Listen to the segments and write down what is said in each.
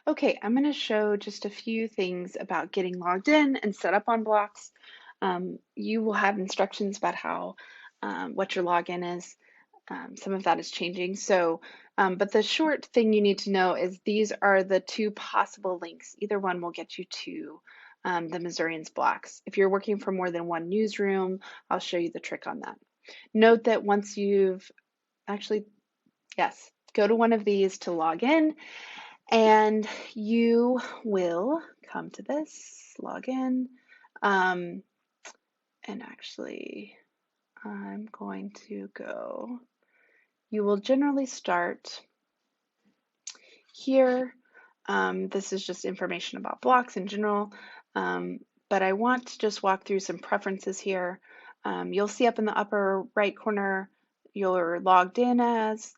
Okay, I'm going to show just a few things about getting logged in and set up on blocks. You will have instructions about how what your login is. Some of that is changing. But the short thing you need to know is these are the two possible links. Either one will get you to the Missourian's blocks. If you're working for more than one newsroom, I'll show you the trick on that. Note that once you've actually, yes, go to one of these to log in. And you will come to this, log in, um, and actually I'm going to go, you will generally start here. This is just information about blocks in general, but I want to just walk through some preferences here. You'll see up in the upper right corner, you're logged in as.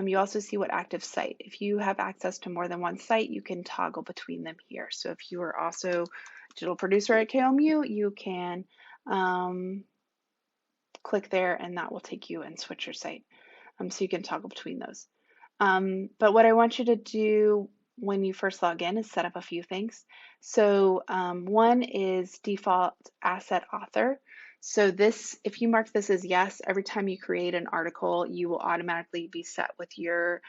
You also see what active site. If you have access to more than one site, you can toggle between them here. So if you are also digital producer at KOMU, you can click there and that will take you and switch your site. So you can toggle between those. But what I want you to do when you first log in is set up a few things. So one is default asset author. So this, if you mark this as yes, every time you create an article, you will automatically be set with your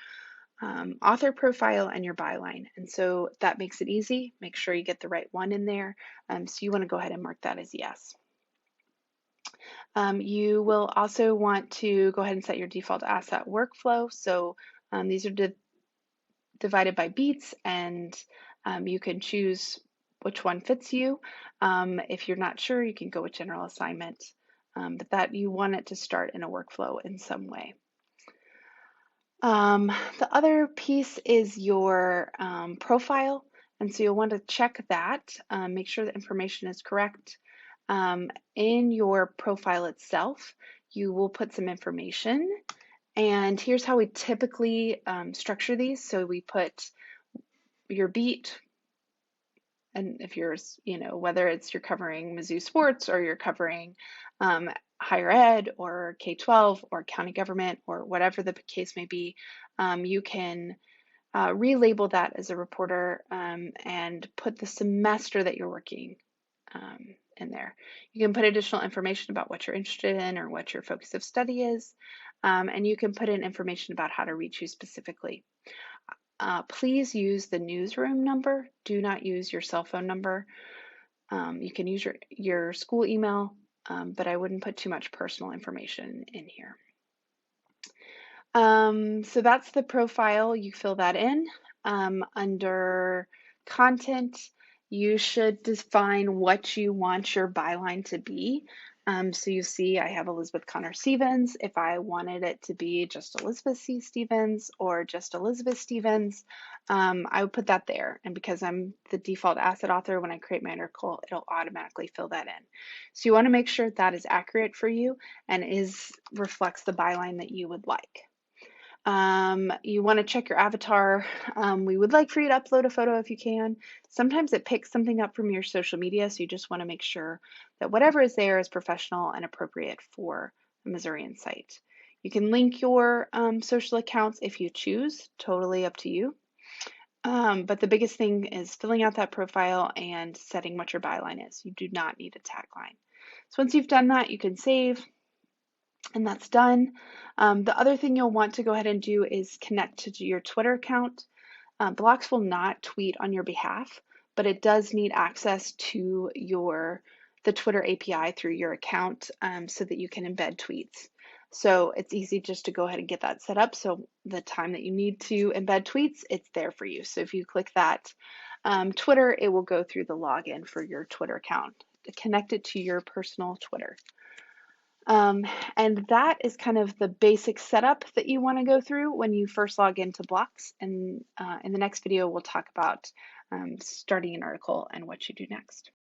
author profile and your byline. And so that makes it easy. Make sure you get the right one in there. So you want to go ahead and mark that as yes. You will also want to go ahead and set your default asset workflow. So these are divided by beats, and you can choose which one fits you. If you're not sure, you can go with general assignment, but that you want it to start in a workflow in some way. The other piece is your profile, and so you'll want to check that, make sure the information is correct. In your profile itself, you will put some information, and here's how we typically structure these. So we put your beat, and if you're, whether it's you're covering Mizzou sports or you're covering higher ed or K-12 or county government or whatever the case may be, you can relabel that as a reporter and put the semester that you're working in there. You can put additional information about what you're interested in or what your focus of study is, and you can put in information about how to reach you specifically. Please use the newsroom number. Do not use your cell phone number. You can use your school email, but I wouldn't put too much personal information in here. So that's the profile. You fill that in. Under content, you should define what you want your byline to be. So you see I have Elizabeth Connor Stevens. If I wanted it to be just Elizabeth C. Stevens or just Elizabeth Stevens, I would put that there. And because I'm the default asset author, when I create my article, it'll automatically fill that in. So you want to make sure that is accurate for you and reflects the byline that you would like. You want to check your avatar. We would like for you to upload a photo if you can. Sometimes it picks something up from your social media, so you just want to make sure that whatever is there is professional and appropriate for the Missourian site. You can link your social accounts if you choose, totally up to you. But the biggest thing is filling out that profile and setting what your byline is. You do not need a tagline. So once you've done that, you can save. And that's done. The other thing you'll want to go ahead and do is connect to your Twitter account. Blocks will not tweet on your behalf, but it does need access to the Twitter API through your account so that you can embed tweets. So it's easy just to go ahead and get that set up. So the time that you need to embed tweets, it's there for you. So if you click that Twitter, it will go through the login for your Twitter account. Connect it to your personal Twitter. And that is kind of the basic setup that you want to go through when you first log into blocks. And in the next video, we'll talk about starting an article and what you do next.